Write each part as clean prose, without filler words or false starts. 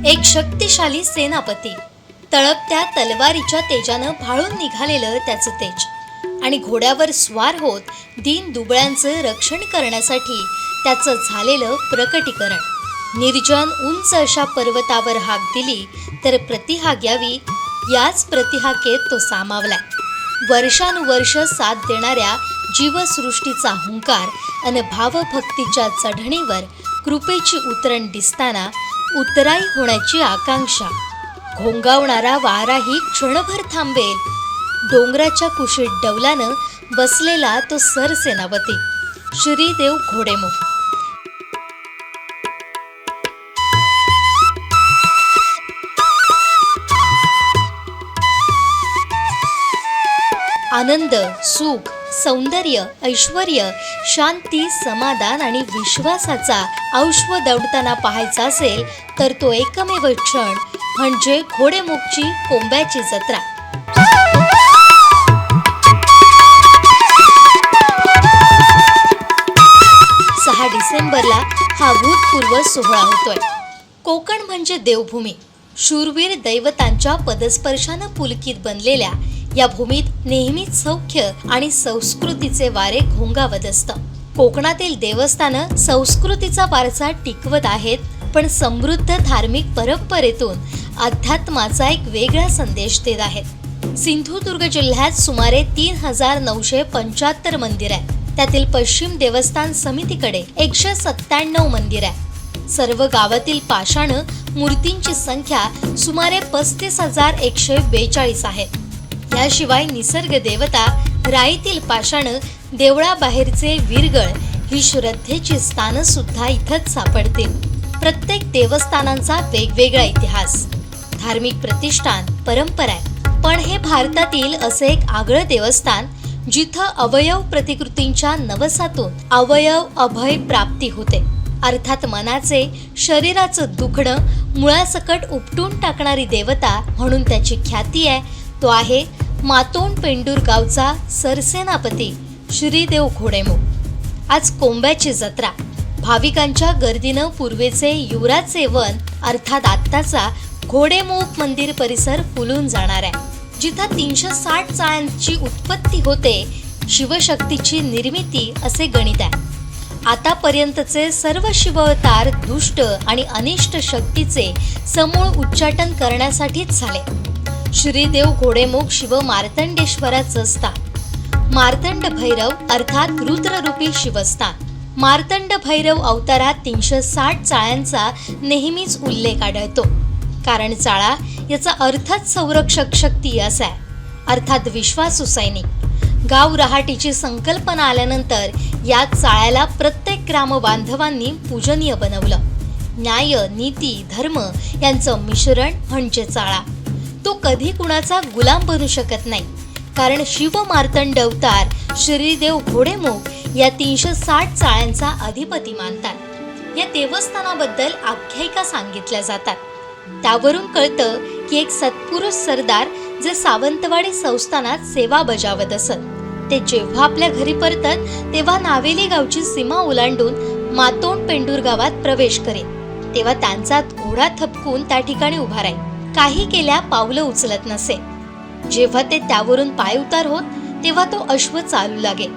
एक शक्तिशाली सेनापती, तळपत्या तलवारीच्या तेजानं भाळून निघालेलं त्याचं तेज आणि घोड्यावर स्वार होत दीन दुबळ्यांचं रक्षण करण्यासाठी त्याचं झालेलं प्रकटीकरण. निर्जन उंच अशा पर्वतावर हाक दिली तर प्रतिहाक यावी, याच प्रतिहाकेत तो सामावलाय. वर्षानुवर्ष साथ देणाऱ्या जीवसृष्टीचा हुंकार अन भावभक्तीच्या चढणीवर कृपेची उतरण दिसताना उतराई होण्याची आकांक्षा. घोंगावणारा वाराही क्षणभर थांबेल. डोंगराच्या कुशीत डौलानं बसलेला तो सरसेनापती श्रीदेव घोडेमुख. आनंद, सुख, सौंदर्य, ऐश्वर्य, शांती, समाधान आणि विश्वासाचा औष्व दौडताना पाहायचा असेल तर तो एकमेव क्षण म्हणजे घोडेमुखची कोंब्याची जत्रा. 6 डिसेंबरला हा भूतपूर्व सोहळा होतोय. कोकण म्हणजे देवभूमी. शूरवीर दैवतांच्या पदस्पर्शानं पुलकित बनलेल्या या भूमीत नेहमीच सौख्य आणि संस्कृतीचे वारे घोंगावत असतं. कोकणातील देवस्थानं संस्कृतीचा वारसा टिकवत आहेत, पण समृद्ध धार्मिक परंपरेतून अध्यात्माचा एक वेगळा संदेश देत आहेत. सिंधुदुर्ग जिल्ह्यात सुमारे 3975 मंदिर आहे. त्यातील पश्चिम देवस्थान समितीकडे 197 मंदिर आहे. सर्व गावातील पाषाण मूर्तींची संख्या सुमारे 35,142 आहे. याशिवाय निसर्ग देवता, राईतील पाषाण, देवळाबाहेरचे वीरगळ ही श्रद्धेची स्थानं सुद्धा इथंच सापडतील. प्रत्येक देवस्थानांचा वेगवेगळा इतिहास, धार्मिक प्रतिष्ठान, परंपरा आहे. पण हे भारतातील असे एक आगळं देवस्थान जिथं अवयव प्रतिकृतींच्या नवसातून अवयव अभय प्राप्ती होते. अर्थात मनाचे, शरीराचं दुखणं मुळासकट उपटून टाकणारी देवता म्हणून त्याची ख्याती आहे. तो आहे मातोंड पेंडूर गावचा सरसेनापती श्रीदेव घोडेमुख. आज कोंब्याची जत्रा. भाविकांच्या गर्दीनं पूर्वेचे युवराजचे वन अर्थात आत्ताचा घोडेमुख मंदिर परिसर फुलून जाणार आहे. जिथं 360 चाळ्यांची उत्पत्ती होते, शिवशक्तीची निर्मिती असे गणित आहे. आतापर्यंतचे सर्व शिवावतार दुष्ट आणि अनिष्ट शक्तीचे समूळ उच्चाटन करण्यासाठीच झाले. श्रीदेव घोडेमुख शिव मार्तंडेश्वराचं स्थान. मार्तंड भैरव अर्थात रुद्ररूपी शिवस्थान. मार्तंड भैरव अवतारात 360 चाळ्यांचा नेहमीच उल्लेख आढळतो. कारण चाळा याचा अर्थच संरक्षक शक्ती असा आहे, अर्थात विश्वासू सैनिक. गाव रहाटीची संकल्पना आल्यानंतर या चाळ्याला प्रत्येक ग्राम बांधवांनी पूजनीय बनवलं. न्याय, नीती, धर्म यांचं मिश्रण म्हणजे चाळा. तो कधी कुणाचा गुलाम बनू शकत नाही, कारण शिव मार्तंड अवतार श्रीदेव घोडेमुख या 360 चाळ्यांचा अधिपती मानतात. या देवस्थानाबद्दल आख्यायिका सांगितल्या जातात. त्यावरून कळतं की एक सत्पुरुष सरदार जे सावंतवाडी संस्थानात सेवा बजावत असत, ते जेव्हा आपल्या घरी परतत तेव्हा नावेली गावची सीमा ओलांडून मातोंड पेंडूर गावात प्रवेश करेल. तेव्हा त्यांचा घोडा थपकून त्या ठिकाणी उभा राहील. काही केल्या पावलं उचलत नसे. जेव्हा ते त्यावरून पाय उतार होत तेव्हा तो अश्व चालू लागे.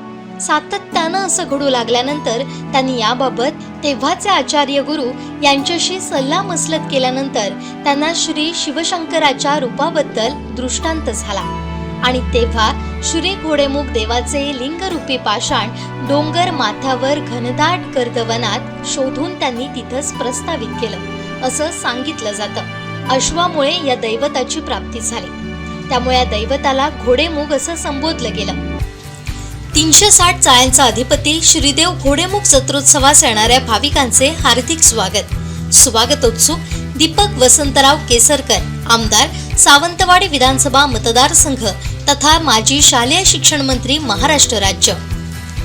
सातत्यानं असं घडू लागल्यानंतर त्यांनी याबाबत तेव्हाचे आचार्य गुरु यांच्याशी सल्लामसलत केल्यानंतर त्यांना श्री शिवशंकराच्या रूपाबद्दल दृष्टांत झाला आणि तेव्हा श्री घोडेमुख देवाचे लिंगरूपी पाषाण डोंगर माथ्यावर घनदाट गर्दवनात शोधून त्यांनी तिथंच प्रस्तावित केलं असं सांगितलं जातं. अश्वामुळे या दैवताची प्राप्ती झाली. त्यामुळे या दैवताला घोडेमुख असं संबोधलं गेलं. 360 चाळ्यांचा अधिपती श्रीदेव घोडेमुख जत्रोत्सवास येणाऱ्या भाविकांचे हार्दिक स्वागत. स्वागतोत्सुक दीपक वसंतराव केसरकर, आमदार, सावंतवाडी विधानसभा मतदारसंघ तथा माजी शालेय शिक्षण मंत्री, महाराष्ट्र राज्य.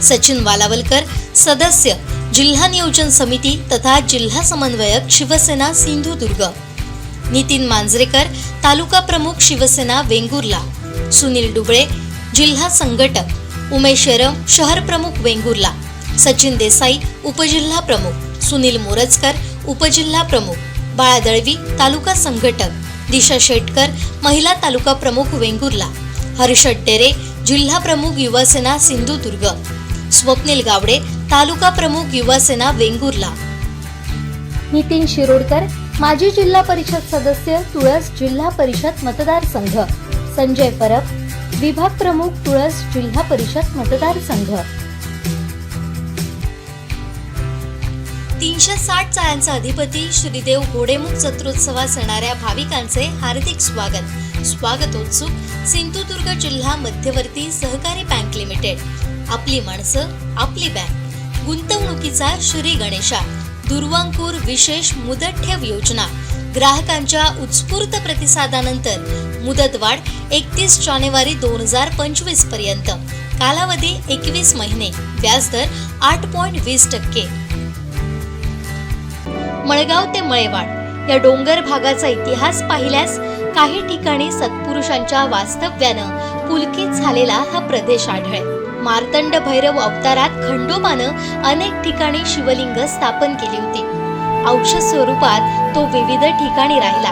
सचिन वालावलकर, सदस्य, जिल्हा नियोजन समिती तथा जिल्हा समन्वयक, शिवसेना सिंधुदुर्ग. नितीन मांजरेकर, तालुका प्रमुख, शिवसेना वेंगुर्ला. सुनील डुबळे, जिल्हा संघटक. उमेश येरम, शहर प्रमुख, वेंगुर्ला. सचिन देसाई, उपजिल्हा प्रमुख. सुनील मोरजकर, उपजिल्हा प्रमुख. बाळा दळवी तालुका संघटक, दिशा शेटकर महिला तालुका प्रमुख वेंगुर्ला, हर्षद डेरे जिल्हा प्रमुख युवासेना सिंधुदुर्ग, स्वप्नील गावडे तालुका प्रमुख युवासेना वेंगुर्ला, नितीन शिरोडकर माजी जिल्हा परिषद सदस्य तुळस जिल्हा परिषद मतदारसंघ, संजय परब विभाग प्रमुख तुळस जिल्हा परिषद मतदारसंघ. 360 चाळ्यांचा अधिपती श्रीदेव घोडेमुख जत्रोत्सवास येणाऱ्या भाविकांचे हार्दिक स्वागतोत्सुक सिंधुदुर्ग जिल्हा मध्यवर्ती सहकारी बँक लिमिटेड. आपली माणसं आपली बँक. गुंतवणुकीचा श्री गणेशा. दुर्वांकूर विशेष मुदत ठेव योजना. ग्राहकांच्या उत्स्फूर्त प्रतिसादानंतर मुदतवाढ 31 जानेवारी 2025 पर्यंत. कालावधी 21 महिने. व्याजदर 8.20%. मळगाव ते मळेवाड या डोंगर भागाचा इतिहास पाहिल्यास काही ठिकाणी सत्पुरुषांच्या वास्तव्यानं पुलकित झालेला हा प्रदेश आढळेल. मार्तंड भैरव अवतारात खंडोबानं अनेक ठिकाणी शिवलिंग स्थापन केली होती. अंश स्वरूपात तो विविध ठिकाणी राहिला.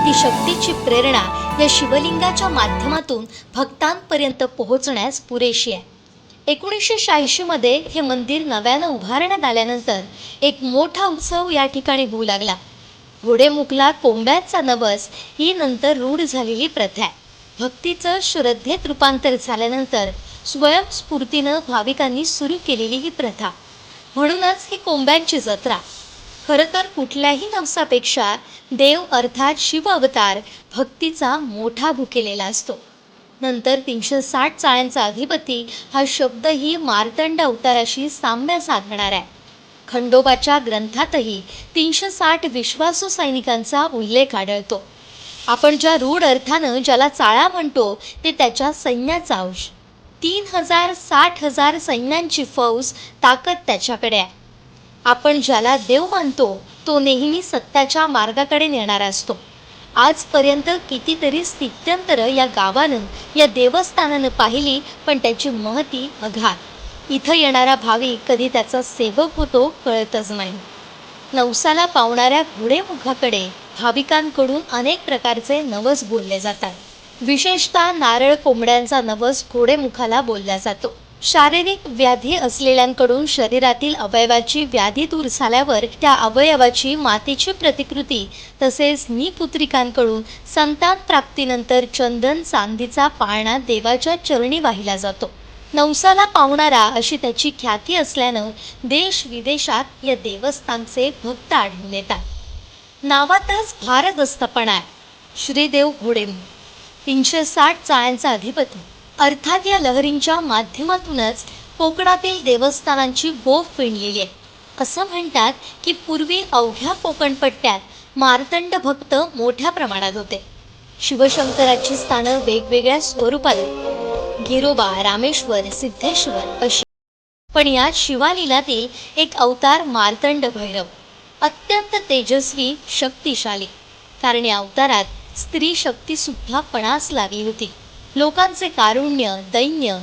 ती शक्तीची प्रेरणा या शिवलिंगाच्या माध्यमातून भक्तांपर्यंत पोहोचण्यास पुरेशी आहे. 1986 मध्ये हे मंदिर नव्यानं उभारण्यात आल्यानंतर एक मोठा उत्सव या ठिकाणी होऊ लागला. घोडेमुखला कोंब्याचा नवस ही नंतर रूढ झालेली प्रथा आहे. भक्तीचं श्रद्धेत रूपांतर झाल्यानंतर स्वयंस्फूर्तीनं भाविकांनी सुरू केलेली ही प्रथा. म्हणूनच ही कोंब्यांची जत्रा. खरं तर कुठल्याही नवसापेक्षा देव अर्थात शिव अवतार भक्तीचा मोठा भुकेलेला असतो. नंतर 360 चाळ्यांचा अधिपती हा शब्दही मार्तंड अवताराशी साम्य साधणार आहे. खंडोबाच्या ग्रंथातही 360 विश्वासू सैनिकांचा उल्लेख आढळतो. आपण ज्या रूढ अर्थानं ज्याला चाळा म्हणतो ते त्याच्या सैन्याचा अंश. 30,000-60,000 सैन्यांची फौज ताकद त्याच्याकडे आहे. आपण ज्याला देव मानतो तो नेहमी सत्याच्या मार्गाकडे नेणारा असतो. आजपर्यंत कितीतरी स्थित्यंतरं या गावानं या देवस्थानानं पाहिली, पण त्याची महती अगाध. इथं येणारा भाविक कधी त्याचा सेवक होतो कळतच नाही. नवसाला पावणाऱ्या घोडेमुखाकडे भाविकांकडून अनेक प्रकारचे नवस बोलले जातात. विशेषतः नारळ कोंबड्यांचा नवस घोडेमुखाला बोलला जातो. शारीरिक व्याधी असलेल्यांकडून शरीरातील अवयवाची व्याधी दूर झाल्यावर त्या अवयवाची मातेची प्रतिकृती, तसेच निपुत्रिकांकडून संतान प्राप्तीनंतर चंदन चांदीचा पाळणा देवाच्या चरणी वाहिला जातो. नवसाला पावणारा अशी त्याची ख्याती असल्यानं देश विदेशात या देवस्थानचे भक्त आढळून येतात. नावातच भारदस्तपणा आहे. श्रीदेव घोडेमुख 360 चाळ्यांचा अधिपती अर्थात या लहरींच्या माध्यमातूनच कोकणातील देवस्थानांची बोफ विणलेली आहे. असं म्हणतात की पूर्वी अवघ्या कोकणपट्ट्यात मार्तंड भक्त मोठ्या प्रमाणात होते. शिवशंकराची स्थानं वेगवेगळ्या स्वरूपात आहेत. गिरोबा, रामेश्वर, सिद्धेश्वर अशी. पण यात शिवालीलातील एक अवतार मार्तंड भैरव अत्यंत तेजस्वी, शक्तिशाली. कारण या अवतारात स्त्री शक्ती सुद्धा पणास लागली होती. लोकांचे कारुण्य, दैन्य,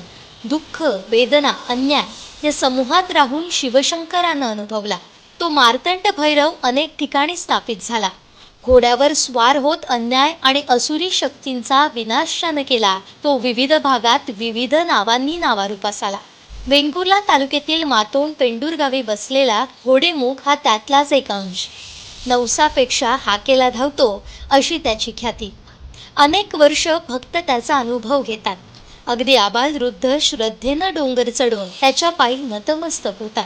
दुःख, वेदना, अन्याय या समूहात राहून शिवशंकरानं अनुभवला. तो मार्तंड भैरव अनेक ठिकाणी स्थापित झाला. घोड्यावर स्वार होत अन्याय आणि असुरी शक्तींचा विनाश ज्यानं केला, तो विविध भागात विविध नावांनी नावारूपास आला. वेंगुर्ला तालुक्यातील मातोंड पेंडूर गावी बसलेला घोडेमुख हा त्यातलाच एक अंश. नवसापेक्षा हाकेला धावतो अशी त्याची ख्याती. अनेक वर्ष भक्त त्याचा अनुभव घेतात. अगदी आबालवृद्ध श्रद्धेनं डोंगर चढून त्याच्या पायी नतमस्तक होतात.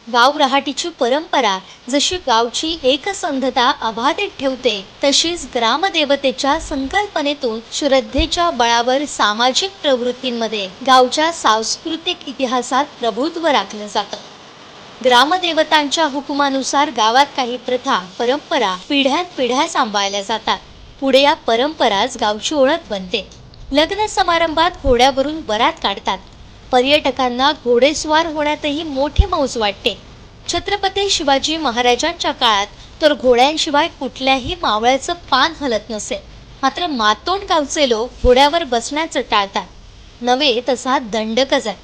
गाव रहाटीची परंपरा जशी गावची एकसंधता अबाधित ठेवते, तशीच ग्रामदेवतेच्या संकल्पनेतून श्रद्धेच्या बळावर सामाजिक प्रवृत्तींमध्ये गावच्या सांस्कृतिक इतिहासात प्रभुत्व राखलं जातं. ग्रामदेवतांच्या हुकुमानुसार गावात काही प्रथा, परंपरा पिढ्यानपिढ्या सांभाळल्या जातात. पुढे या परंपराच गावची ओळख बनते. लग्न समारंभात घोड्यावरून बरात काढतात. पर्यटकांना घोडेस्वार होण्यातही मोठी मौज वाटते. छत्रपती शिवाजी महाराजांच्या काळात तर घोड्यांशिवाय कुठल्याही मावळ्याचं पान हलत नसे. मात्र मातोंड गावचे लोक घोड्यावर बसण्याचं टाळतात. नव्हे तसा दंडकच आहे.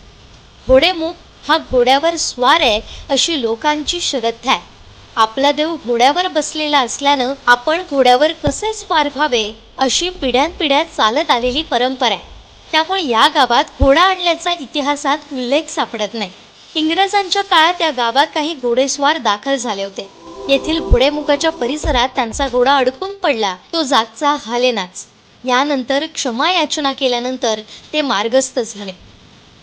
घोडेमुख हा घोड्यावर स्वार आहे अशी लोकांची श्रद्धा आहे. आपला देव घोड्यावर बसलेला असल्यानं आपण घोड्यावर कसेच पार व्हावे अशी पिढ्यानपिढ्या चालत आलेली परंपरा आहे. त्यामुळे या गावात घोडा आणल्याचा इतिहासात उल्लेख सापडत नाही. इंग्रजांच्या काळात या गावात काही घोडेस्वार दाखल झाले होते. येथील घोडेमुखाच्या परिसरात त्यांचा घोडा अडकून पडला. तो जागचा हालेनाच. यानंतर क्षमा याचना केल्यानंतर ते मार्गस्थ झाले.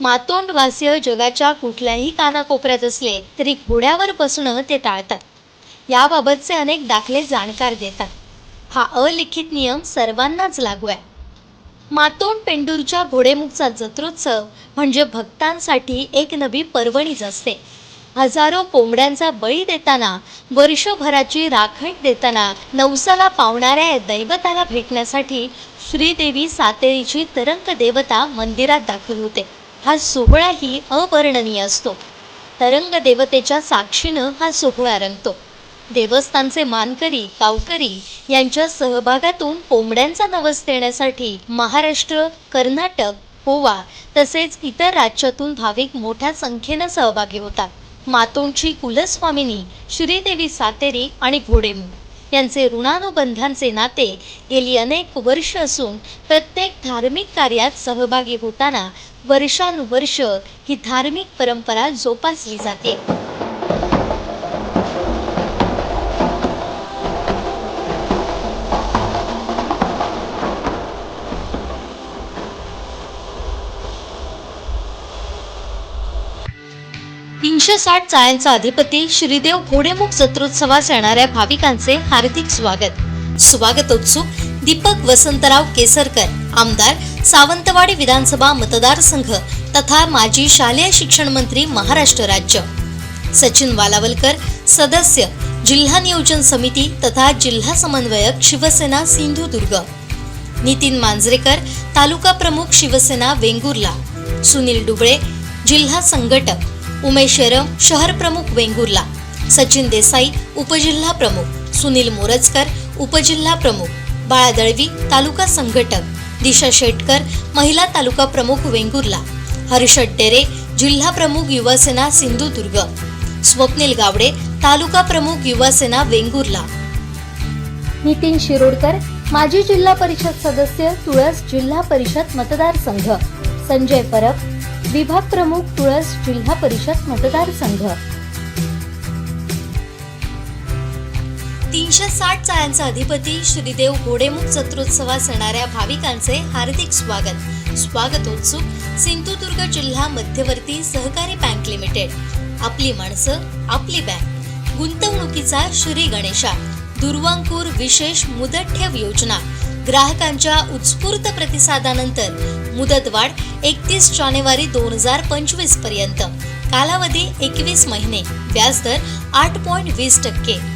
मातोंडवासीय जगाच्या कुठल्याही कानाकोपऱ्यात असले तरी घोड्यावर बसणं ते टाळतात. याबाबतचे अनेक दाखले जाणकार देतात. हा अलिखित नियम सर्वांनाच लागू आहे. मातोंड पेंडूरच्या घोडेमुखचा जत्रोत्सव म्हणजे भक्तांसाठी एक नवी पर्वणीच असते. हजारो कोंबड्यांचा बळी देताना, वर्षभराची राखण देताना नवसाला पावणाऱ्या या दैवताला भेटण्यासाठी श्रीदेवी सातेरीची तरंग देवता मंदिरात दाखल होते. हा सोहळाही अवर्णनीय असतो. तरंग देवतेच्या साक्षीनं हा सोहळा रंगतो. देवस्थानचे मानकरी, गावकरी यांच्या सहभागातून कोंबड्यांचा नवस देण्यासाठी महाराष्ट्र, कर्नाटक, गोवा तसेच इतर राज्यातून भाविक मोठ्या संख्येनं सहभागी होतात. मातोंडची कुलस्वामिनी श्रीदेवी सातेरी आणि घोडेमुख यांचे ऋणानुबंधांचे नाते गेली अनेक वर्ष असून प्रत्येक धार्मिक कार्यात सहभागी होताना वर्षानुवर्ष ही धार्मिक परंपरा जोपासली जाते. तीनशे 60 चाळ्यांचा अधिपती श्रीदेव घोडेमुख जत्रोत्सवास येणाऱ्या भाविकांचे हार्दिक स्वागत. स्वागतोत्सुक दीपक वसंतराव केसरकर, आमदार, सावंतवाडी विधानसभा मतदारसंघ तथा माजी शालेय शिक्षण मंत्री, महाराष्ट्र राज्य. सचिन वालावलकर, सदस्य, जिल्हा नियोजन समिती तथा जिल्हा समन्वयक, शिवसेना सिंधुदुर्ग. नितीन मांजरेकर, तालुका प्रमुख, शिवसेना वेंगुर्ला. सुनील डुबळे, जिल्हा संघटक. उमेश येरम, शहर प्रमुख, वेंगुर्ला. सचिन देसाई, उपजिल्हा प्रमुख. सुनील मोरजकर, उपजिल्हा प्रमुख. बाळा दळवी, तालुका संघटक. दिशा शेटकर, महिला तालुका प्रमुख, वेंगुर्ला. हर्षद डेरे, जिल्हा प्रमुख, युवासेना सिंधुदुर्ग. स्वप्नील गावडे, तालुका प्रमुख, युवासेना वेंगुर्ला. नितीन शिरोडकर, माजी जिल्हा परिषद सदस्य, तुळस जिल्हा परिषद मतदारसंघ. संजय परब, विभाग प्रमुख, तुळस जिल्हा परिषद मतदारसंघ. 360 चाळ्यांचा अधिपती श्रीदेव घोडेमुख जत्रोत्सवास येणाऱ्या भाविकांचे हार्दिक स्वागत. स्वागतोत्सुक सिंधुदुर्ग जिल्हा मध्यवर्ती सहकारी बँक लिमिटेड. आपली माणसं, आपली बँक. गुंतवणुकीचा श्री गणेशा. दुर्वांकूर विशेष मुदत ठेव योजना. ग्राहकांच्या उत्स्फूर्त प्रतिसादानंतर मुदतवाढ 31 जानेवारी 2025 पर्यंत. कालावधी 21 महिने. व्याजदर 8.20%.